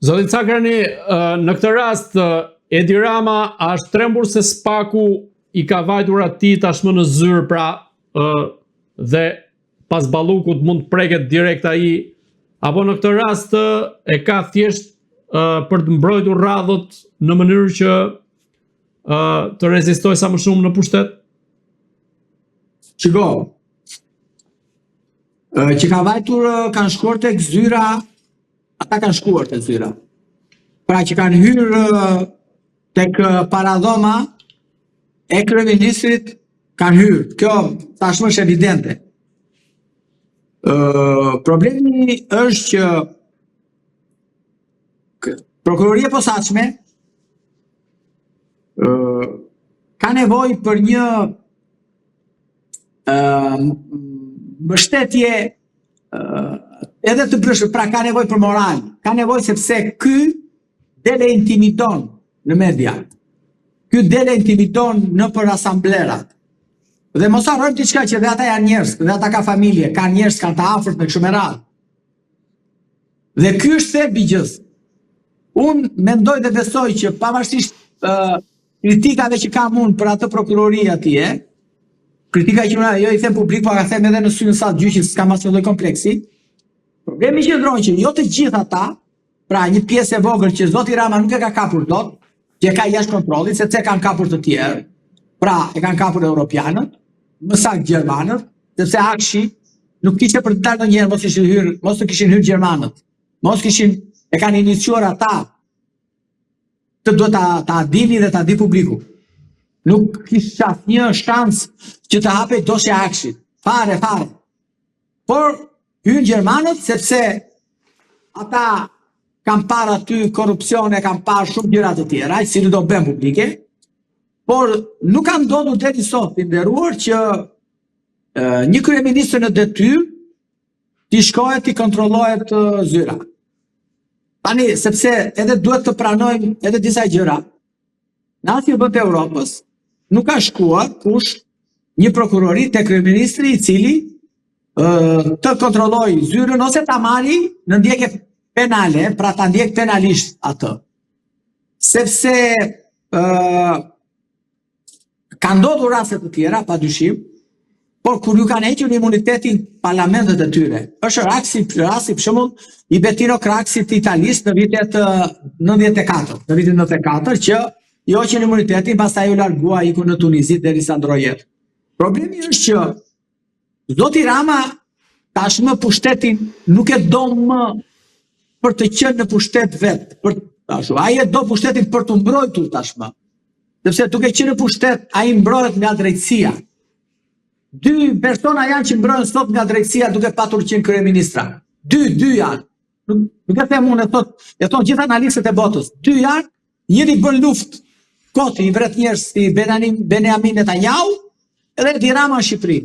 Zoti Cakrani, në këtë rast Edi Rama është trembur se spaku i ka vajtur atij tashmë në zyrë, pra dhe pas ballukut mund të preket direkt ai, apo në këtë rast e ka thjesht për të mbrojtur radhët në mënyrë që të rezistojë sa më shumë në pushtet? Shiko, që ka vajtur kanë shkuar tek zyra, ata kanë shkuar tek zyra. Pra që kanë hyrë tek paradhoma e kryeministrit kanë hyrë. Kjo tashmë është evidente. Problemi është që prokuroria e posaçme ka nevojë për një mbështetje edhe të brëshme, pra ka nevojë për moral, ka nevojë sepse ky dele intimidon në media, ky dele intimidon në për asamblerat. Dhe mos harrojmë diçka që dhe ata janë njerëz, dhe ata ka familje, kanë njerëz, kanë të afërt me kështu me radhë. Dhe ky është thelbi i gjës. Unë mendoj dhe besoj që pavarësisht kritikave që kam unë për atë prokurori atje, kritika që unë jo i them publik, po ka them edhe në syrin sa gjyqit, s'kam asnjë lloj kompleksi. Problemi qëndron që jo të gjithë ata, pra një pjesë e vogël që zoti Rama nuk e ka kapur dot, që e ka jashtë kontrollit, sepse kanë kapur të tjerë, pra e kanë kapur europianët, më saktë gjermanët, sepse Akshi nuk kishte për të dalë ndonjëherë, mos të kishin hyrë gjermanët, e kanë iniciuar ata, të duhet ta dini dhe ta di publiku. Nuk kishte asnjë shans që të hapej dosja Akshit, fare. Por hyn gjermanët sepse ata kanë parë aty korrupsione, kanë parë shumë gjëra të tjera, si do bën publike, por nuk kanë ndodhur deri sot i nderuar që një kryeministër në detyrë t'i shkohet t'i kontrollohet zyra. Tani, sepse edhe duhet të pranojmë edhe disa gjëra. Në asnjë të Europës nuk ka shkuar kush një prokurori te kryeministri i cili të kontrolloj zyrën ose ta marri në ndjekje penale, pra ta ndjek penalisht atë. Sepse ka ndodhur raste të tjera, padyshim, por kur ju kanë hequr imunitetin parlamentet e tyre. Është rasti për shembull i Bettino Craxit të Italisë në vitet 94, që i hoqën imunitetin, pastaj u largua iku në Tunizi derisa ndroi jetë. Problemi është që zoti Rama tashmë pushtetin nuk e do më për të qenë në pushtet vetë, ai e do pushtetin për të mbrojtur tashmë. Sepse duke qenë në pushtet, ai mbrohet nga drejtësia. Dy persona janë që mbrohen sot nga drejtësia duke patur qenë kryeministra. Dy janë. Nuk e them unë, e thon gjithë analistët e botës. Dy janë, njëri bën luftë koti, i vret njerëz si Benjamin Netanyahu dhe Edi Rama në Shqipëri.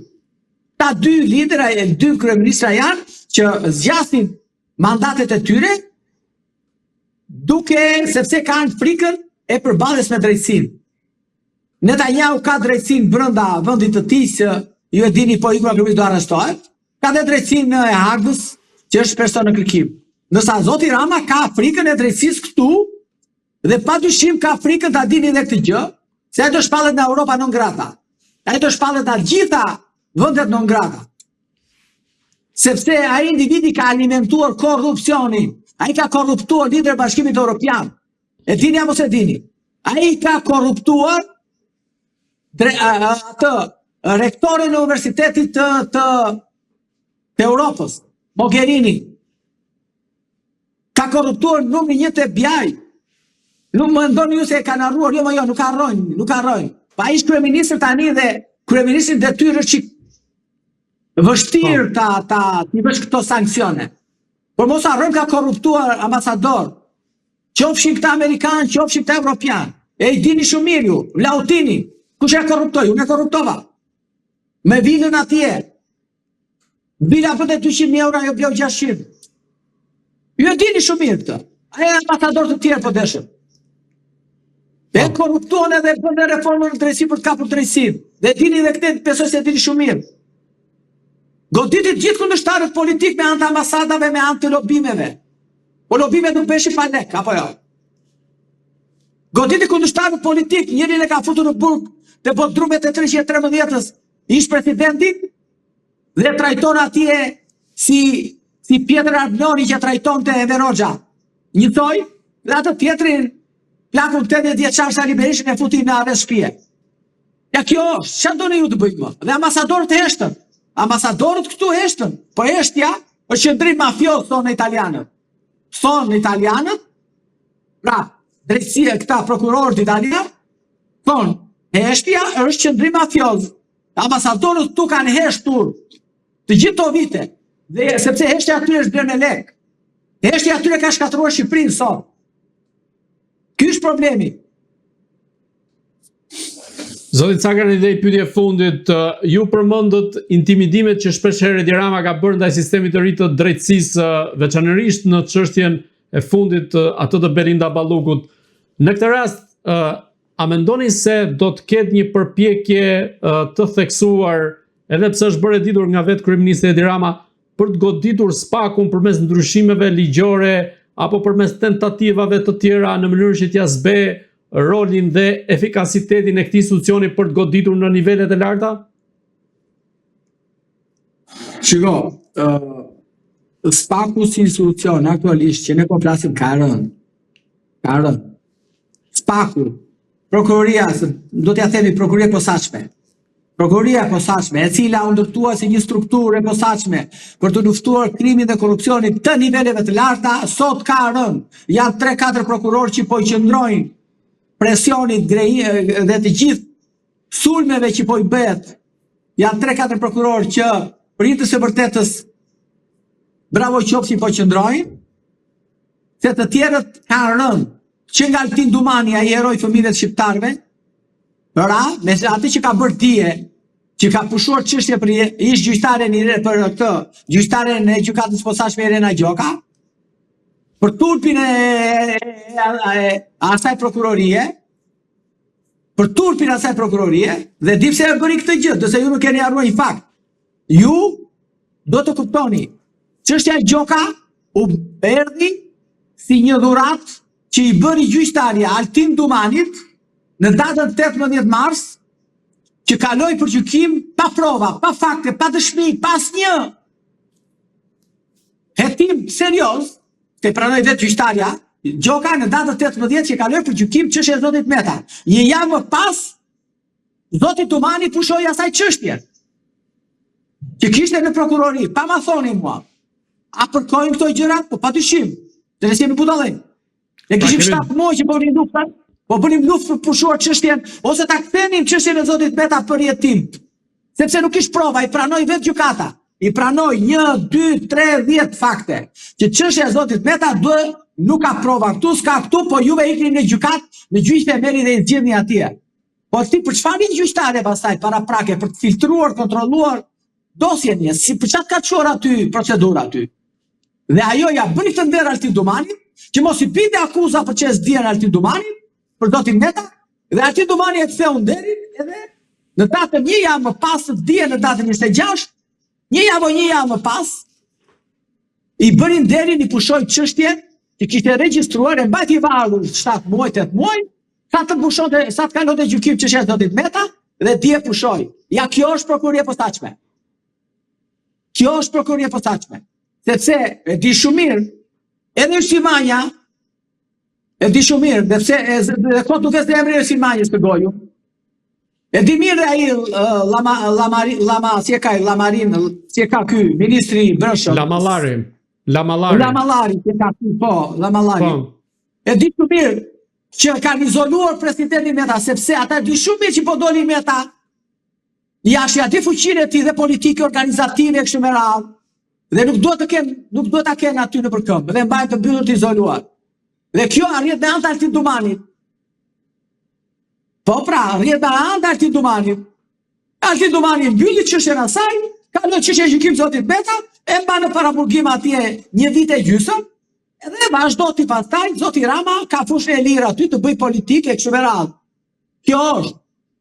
Ta dy lidera e dy kryeministra janë që zgjasin mandatet e tyre sepse kanë frikën e përballjes me drejtësinë. Netanyahu ka drejtësinë brenda vendit të tij, që ju e dini, po iku do arrestohet, ka dhe drejtësinë e Hagës, që është person në kërkim. Nësa zoti Rama ka frikën e drejtësisë këtu, dhe padyshim ka frikën ta dini edhe këtë gjë, se ai do shpallet nga Europa non grata. Ai do shpallet nga gjitha vendet non grata. Sepse ai individi ka alimentuar korrupsionin, ai ka korruptuar lider Bashkimit Evropian. E dini apo se dini? Ai ka korruptuar atë rektorin e Universitetit të Europës, Mogherini. Ka korruptuar numri 1 të FBI. Nuk më ndoni ju se e kanë harruar, jo, nuk harrojnë. Pa ish kryeministër tani dhe kryeministri detyrë është vështirë t'i bësh këto sanksione. Por mos harrojmë ka korruptuar ambasador, qofshin këta Amerikanë, qofshin këta Evropian. E i dini shumë mirë ju, Lautini, kush e korruptoi? Unë e korruptova. Me vilën atje. Vila bëte 200.000 euro, jo bleu 600. Ju e dini shumë mirë këtë. E ambasador të tjerë po deshëm. E korruptuan edhe bën reformën në drejtësi për të kapur drejtësinë. Dhe dini dhe këtë, besoj se dini shumë mirë. Goditit gjithë kundërshtarët politik me anë të ambasadave, me anë të lobimeve. Po lobime nuk beshin pa lek, apo jo? Goditi kundërshtarët politik, njërin e ka futur në burg të bodrumet e 313-ës, ish presidenti, dhe trajton atje si Pjetër Arbloni që trajton të Eve Roxha. Njëtoj, dhe atë tjetrin, plakun 80 vjeçar Sali Berishën e futi në arrest shtëpie. Ja kjo është, çfarë doni ju të bëjmë më? Dhe ambasadorët heshtën. Ambasadorët këtu heshtën. Po heshtja është qëndrim mafios, thonë italianët. Thonë italianët, pra, drejtësia këta prokurorët italianë, thonë, heshtja është qëndrim mafios. Ambasadorët tu kanë heshtur të gjithë to vite. Dhe sepse heshtja atyre është bler me lek. Heshtja atyre ka shkatruar Shqipërinë sot. Ky është problemi. Zoti Cakani, dhe i pyetje fundit, ju përmendët intimidimet që shpeshherë Edi Rama ka bërë ndaj sistemit të ri të drejtësisë, veçanërisht në çështjen e fundit atë të Belinda Ballukut. Në këtë rast, a mendoni se do të ketë një përpjekje të theksuar, edhe pse është bërë e ditur nga vetë kryeministri Edi Rama, për të goditur spakun përmes ndryshimeve ligjore apo përmes tentativave të tjera në mënyrë që t'ia zbe rolin dhe efikasitetin e këtij institucioni për të goditur në nivelet e larta? Shiko, spaku si institucion aktualisht që ne po flasim ka rënë. Spaku, prokuroria, do t'ja themi prokuroria posaçme. Prokuroria e posaçme, e cila u ndërtua si një strukturë e posaçme për të luftuar krimin dhe korrupsionin të niveleve të larta, sot ka rënë. Janë 3-4 prokurorë që po i qëndrojnë presionit dhe të gjithë sulmeve që po i bëhet. Janë 3-4 prokurorë që për të së vërtetës bravo qofshin po qëndrojnë, se të tjerët kanë rënë. Që nga Altin Dumani, ai heroi fëmijëve shqiptarëve, me atë që ka bërë dije, që ka pushuar çështje për ish gjyqtaren për këtë, gjyqtaren e gjykatës posaçme Irena Gjoka, për turpin e asaj prokurorie, dhe di pse e bëri këtë gjë, dëse ju nuk keni harruar një fakt. Ju do të kuptoni, çështja e Gjoka u erdhi si një dhuratë që i bëri gjyqtarja Altin Dumanit në datën 18 mars, që kaloi për gjykim pa prova, pa fakte, pa dëshmi, pa asnjë hetim serioz, të pranoi vetë gjyqtarja Gjoka në datën 18 që kaloi për gjykim çështja e zotit Meta. Një javë më pas, zoti Dumani pushoi asaj çështje që kishte në prokurori, pa ma thoni mua. A përkojnë këto gjëra? Po padyshim. Dhe ne jemi budallë. Ne kishim 7 muaj që bënim luftën. Po bënim luftë për pushuar çështjen, ose ta kthenim çështjen e zotit Meta për jetim. Sepse nuk kish prova, i pranoi vetë gjykata. I pranoi 1, 2, 3, 10 fakte. Që çështja e zotit Meta nuk ka prova këtu, s'ka këtu, po juve ikni në gjykat, në gjyq themeli dhe i zgjidhni atje. Po ti për çfarë gjyqtare pastaj para prake për të filtruar, kontrolluar dosjen e, si për çfarë ka çuar aty procedura aty. Dhe ajo ja bëri të nder Altin Dumanit, që mos i binte akuza për çes diën Altin Dumanit, për zotin Meta, dhe Altin Dumani e ktheu nderin, edhe në datën një javë më pas të diën në datën 26, një javë më pas, i bëri nderin, i pushoi çështjen që kishte regjistruar, e mbajti varur 7 muaj, 8 muaj, sa të kalonte gjykim çështja e zotit Meta, dhe dje pushoi. Ja, kjo është prokuroria posaçme. Kjo është prokuroria posaçme. Sepse e di shumë mirë, edhe Shimanja, e di shumë mirë, dhe kot nuk e emri e Shimajës të goju. E di mirë dhe ai Lamarin, si e ka ky, ministri Brëshëm. Lamallari, si e ka ky, po, Lamallari. E di shumë mirë që kanë izoluar presidentin Meta, sepse ata di shumë mirë që po doli Meta, jashtë ja di fuqinë e tij dhe politike, organizative, kështu me radhë. Dhe nuk duhet ta kenë aty në përkëmbë, dhe mbajnë të mbyllur të izoluar. Dhe kjo arrit me anë të Altin Dumanit. Po pra, arrit me anë të Altin Dumanit. Altin Dumani mbylli çështjen e saj, kaloi çështja e gjykimit zotit Meta, e mba në paraburgim atje 1 vit e gjysmë, edhe vazhdo ti pastaj, zoti Rama ka fushën e lirë aty të bëj politike kështu me radhë. Kjo është.